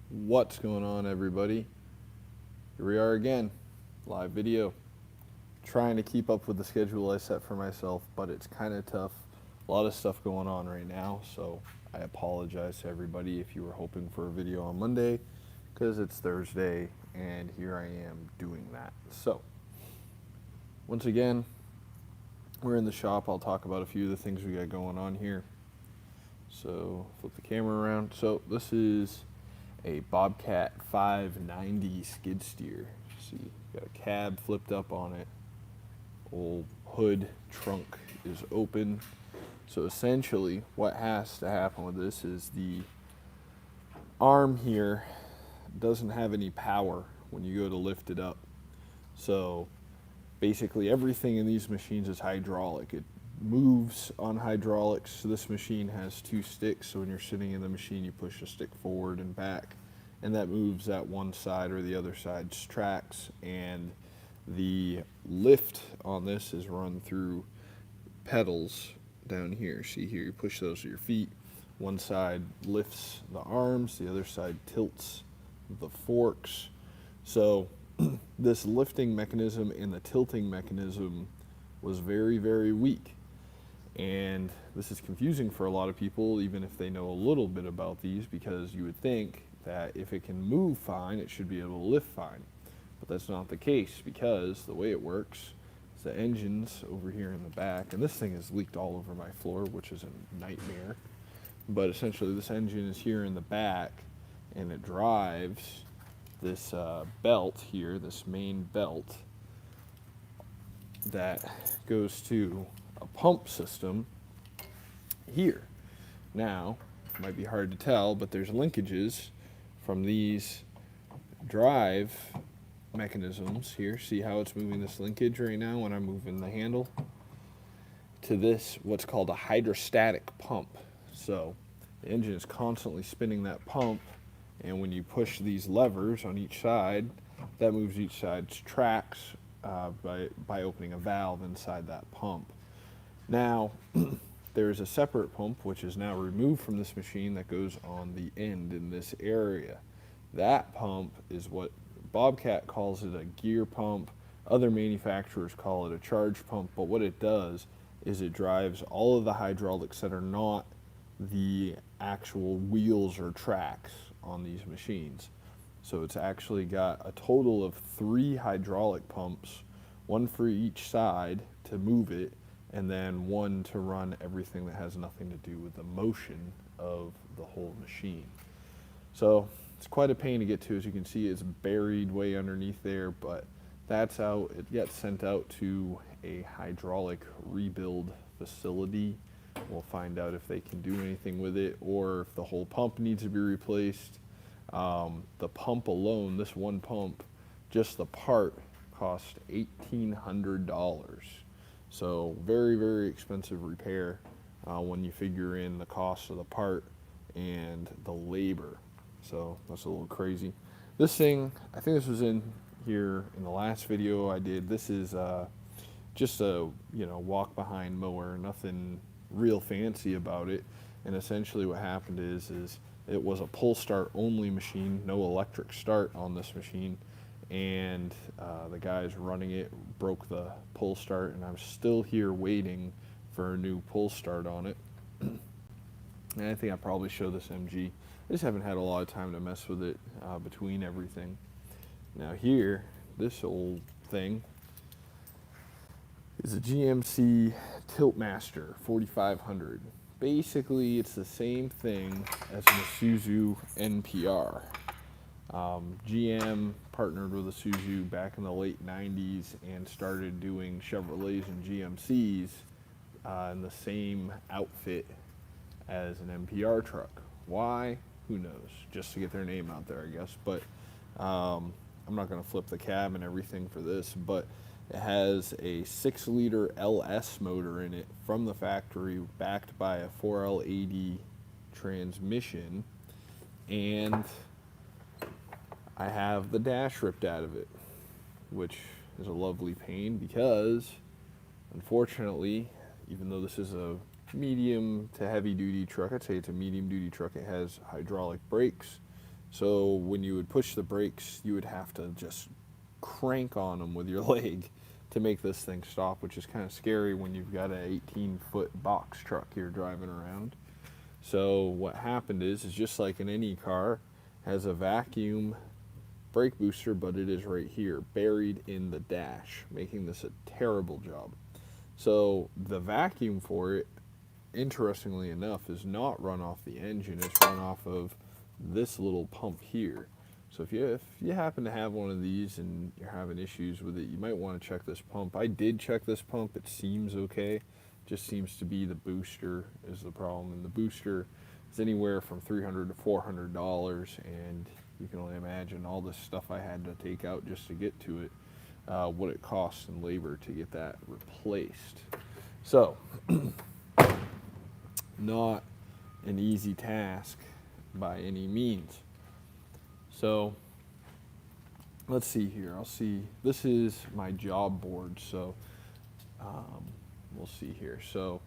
What's going on, everybody? Here we are again, live video. Trying to keep up with the schedule I set for myself, but it's kind of tough. A lot of stuff going on right now, so I apologize to everybody if you were hoping for a video on Monday, because it's Thursday, and here I am doing that. So, once again, we're in the shop. I'll talk about a few of the things we got going on here. So, flip the camera around. So, this is a Bobcat 590 skid steer. See, got a cab flipped up on it. Old hood trunk is open. So essentially, what has to happen with this is the arm here doesn't have any power when you go to lift it up. So basically, everything in these machines is hydraulic. It moves on hydraulics. This machine has two sticks, so when you're sitting in the machine, you push a stick forward and back, and that moves that one side or the other side's tracks. And the lift on this is run through pedals down here. See here, you push those with your feet. One side lifts the arms, the other side tilts the forks. So this lifting mechanism and the tilting mechanism was very, very weak. And this is confusing for a lot of people, even if they know a little bit about these, because you would think that if it can move fine, it should be able to lift fine. But that's not the case, because the way it works is the engine's over here in the back, and this thing has leaked all over my floor, which is a nightmare. But essentially, this engine is here in the back, and it drives this belt here, this main belt, that goes to a pump system here. Now, it might be hard to tell, but there's linkages from these drive mechanisms here. See how it's moving this linkage right now when I'm moving the handle? To this, what's called a hydrostatic pump. So the engine is constantly spinning that pump, and when you push these levers on each side, that moves each side's tracks by opening a valve inside that pump. Now, there's a separate pump which is now removed from this machine that goes on the end in this area. That pump is what Bobcat calls it a gear pump. Other manufacturers call it a charge pump, but what it does is it drives all of the hydraulics that are not the actual wheels or tracks on these machines. So it's actually got a total of 3 hydraulic pumps, one for each side to move it, and then one to run everything that has nothing to do with the motion of the whole machine. So it's quite a pain to get to. As you can see, it's buried way underneath there, but that's out. It gets sent out to a hydraulic rebuild facility. We'll find out if they can do anything with it or if the whole pump needs to be replaced. The pump alone, this one pump, just the part cost $1,800. So very, very expensive repair when you figure in the cost of the part and the labor. So that's a little crazy. This thing, I think this was in here in the last video I did. This is just a walk behind mower, nothing real fancy about it. And essentially what happened is it was a pull start only machine, no electric start on this machine, and the guys running it broke the pull start, and I'm still here waiting for a new pull start on it. And I think I probably show this MG. I just haven't had a lot of time to mess with it between everything. Now here, this old thing is a GMC Tiltmaster 4500. Basically, it's the same thing as an Isuzu NPR. GM partnered with Isuzu back in the late 90s and started doing Chevrolets and GMCs in the same outfit as an NPR truck. Why? Who knows? Just to get their name out there, I guess. But I'm not going to flip the cab and everything for this, but it has a 6-liter LS motor in it from the factory, backed by a 4L80 transmission, and I have the dash ripped out of it, which is a lovely pain because, unfortunately, even though this is a medium to heavy duty truck, I'd say it's a medium duty truck, it has hydraulic brakes, So when you would push the brakes, you would have to just crank on them with your leg to make this thing stop, which is kind of scary when you've got an 18-foot box truck you're driving around. So what happened is just like in any car, has a vacuum brake booster, but it is right here, buried in the dash, making this a terrible job. So the vacuum for it, interestingly enough, is not run off the engine, it's run off of this little pump here. So if you happen to have one of these and you're having issues with it, you might want to check this pump. I did check this pump. It seems okay. Just seems to be the booster is the problem. And the booster is anywhere from $300 to $400, and you can only imagine all the stuff I had to take out just to get to it, what it costs in labor to get that replaced. So, not an easy task by any means. So let's see here. I'll see. This is my job board. So we'll see here. So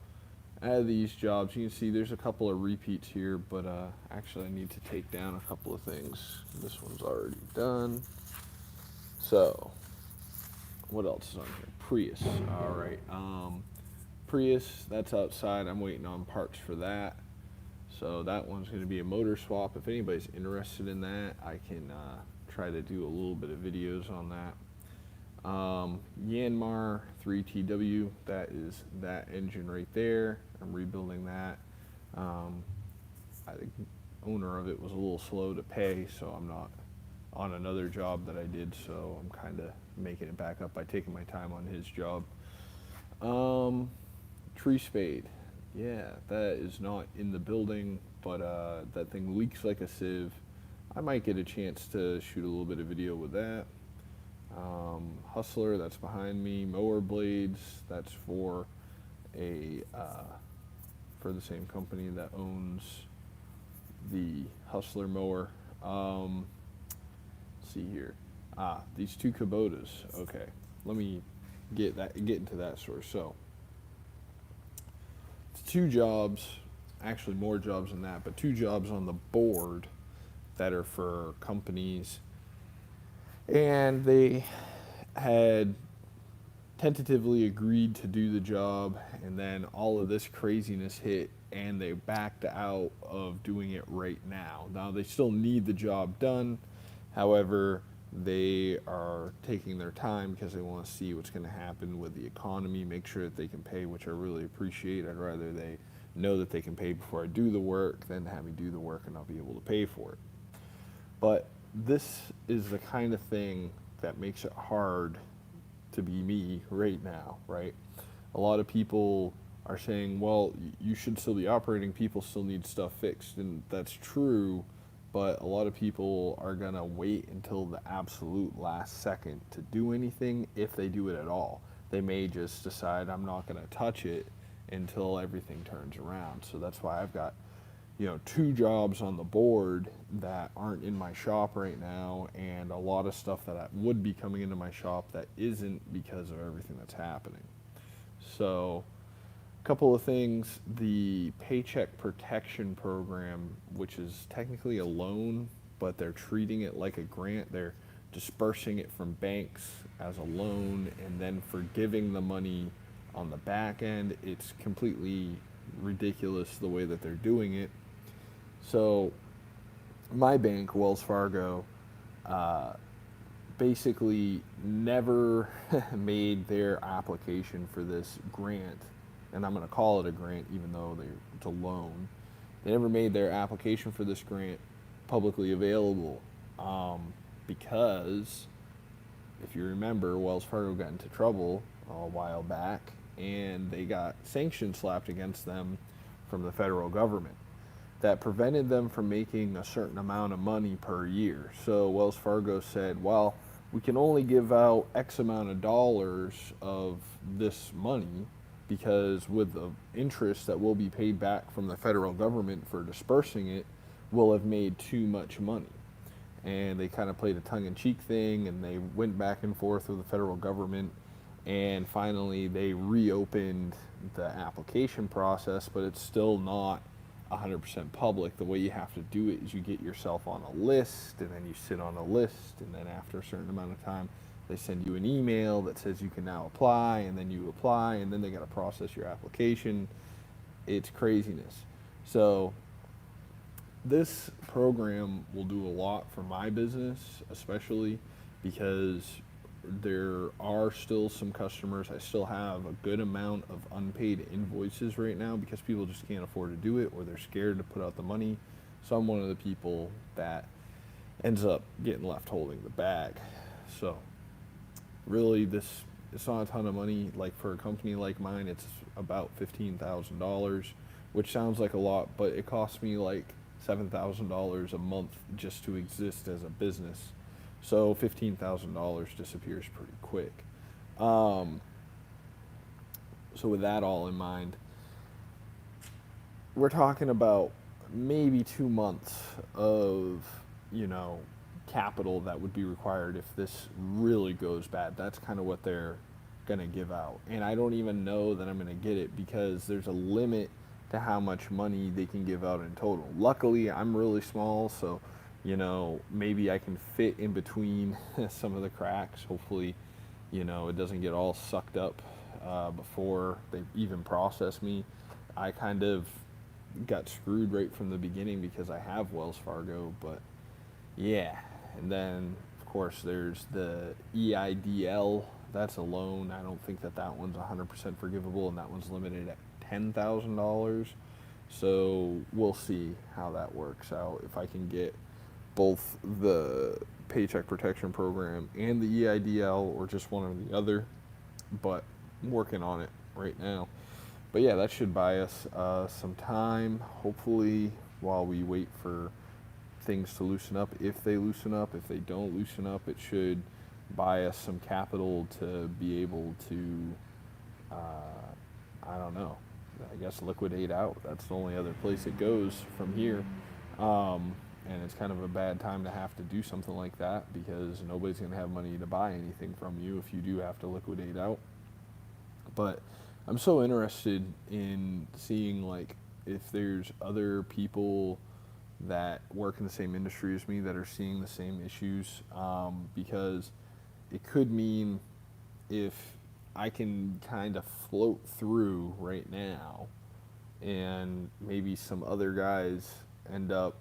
out of these jobs, you can see there's a couple of repeats here, but actually I need to take down a couple of things. This one's already done. So what else is on here? Prius. All right. Prius, that's outside. I'm waiting on parts for that. So that one's going to be a motor swap. If anybody's interested in that, I can try to do a little bit of videos on that. Yanmar 3TW, that is that engine right there. I'm rebuilding that. The owner of it was a little slow to pay, so I'm not on another job that I did, so I'm kind of making it back up by taking my time on his job. Tree spade. Yeah, that is not in the building, but that thing leaks like a sieve. I might get a chance to shoot a little bit of video with that. Hustler, that's behind me. Mower blades, that's for for the same company that owns the Hustler mower. Let's see here. These two Kubotas. Okay, let me get into that source. So two jobs, actually more jobs than that, but two jobs on the board that are for companies, and they had tentatively agreed to do the job, and then all of this craziness hit and they backed out of doing it right now. Now they still need the job done, however they are taking their time because they want to see what's going to happen with the economy, make sure that they can pay, which I really appreciate. I'd rather they know that they can pay before I do the work than have me do the work and not be able to pay for it. But this is the kind of thing that makes it hard to be me right now, right? A lot of people are saying, well, you should still be operating, people still need stuff fixed, and that's true. But a lot of people are going to wait until the absolute last second to do anything, if they do it at all. They may just decide, I'm not going to touch it until everything turns around. So that's why I've got, two jobs on the board that aren't in my shop right now, and a lot of stuff that would be coming into my shop that isn't because of everything that's happening. So a couple of things. The Paycheck Protection Program, which is technically a loan, but they're treating it like a grant. They're dispersing it from banks as a loan and then forgiving the money on the back end. It's completely ridiculous the way that they're doing it. So my bank, Wells Fargo, basically never made their application for this grant, and I'm going to call it a grant even though it's a loan. They never made their application for this grant publicly available because, if you remember, Wells Fargo got into trouble a while back, and they got sanctions slapped against them from the federal government that prevented them from making a certain amount of money per year. So Wells Fargo said, well, we can only give out X amount of dollars of this money, because with the interest that will be paid back from the federal government for dispersing it, we'll have made too much money. And they kind of played a tongue-in-cheek thing, and they went back and forth with the federal government, and finally they reopened the application process, but it's still not 100% public. The way you have to do it is you get yourself on a list, and then you sit on a list, and then after a certain amount of time, they send you an email that says you can now apply, and then you apply, and then they got to process your application. It's craziness. So this program will do a lot for my business, especially because there are still some customers. I still have a good amount of unpaid invoices right now because people just can't afford to do it, or they're scared to put out the money. So I'm one of the people that ends up getting left holding the bag. So really, it's not a ton of money. Like for a company like mine, it's about $15,000, which sounds like a lot, but it costs me like $7,000 a month just to exist as a business. So $15,000 disappears pretty quick. So with that all in mind, we're talking about maybe 2 months of, capital that would be required if this really goes bad. That's kind of what they're going to give out. And I don't even know that I'm going to get it because there's a limit to how much money they can give out in total. Luckily, I'm really small, so maybe I can fit in between some of the cracks. Hopefully, it doesn't get all sucked up before they even process me. I kind of got screwed right from the beginning because I have Wells Fargo, but yeah. And then, of course, there's the EIDL. That's a loan. I don't think that one's 100% forgivable, and that one's limited at $10,000. So we'll see how that works out. If I can get both the Paycheck Protection Program and the EIDL, or just one or the other, but I'm working on it right now. But yeah, that should buy us some time, hopefully, while we wait for things to loosen up. If they loosen up, if they don't loosen up, it should buy us some capital to be able to, I don't know, I guess liquidate out. That's the only other place it goes from here. And it's kind of a bad time to have to do something like that because nobody's going to have money to buy anything from you if you do have to liquidate out. But I'm so interested in seeing like if there's other people that work in the same industry as me that are seeing the same issues, because it could mean if I can kind of float through right now and maybe some other guys end up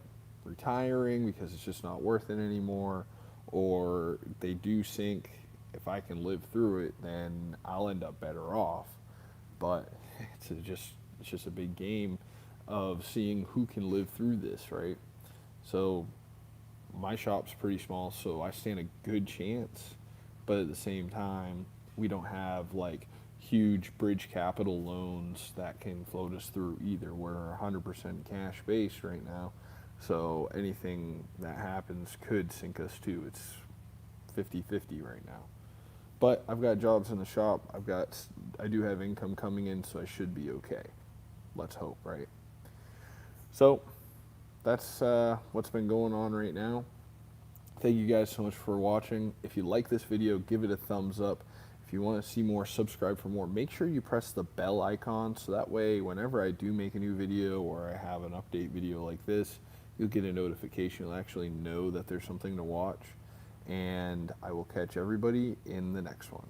retiring because it's just not worth it anymore, or they do sink, if I can live through it, then I'll end up better off. But it's just a big game of seeing who can live through this, right? So my shop's pretty small, so I stand a good chance, but at the same time, we don't have like huge bridge capital loans that can float us through either. We're 100% cash based right now, so anything that happens could sink us too. It's 50-50 right now. But I've got jobs in the shop. I do have income coming in, so I should be okay. Let's hope, right? So that's what's been going on right now. Thank you guys so much for watching. If you like this video, give it a thumbs up. If you want to see more, subscribe for more. Make sure you press the bell icon so that way whenever I do make a new video or I have an update video like this, you'll get a notification. You'll actually know that there's something to watch. And I will catch everybody in the next one.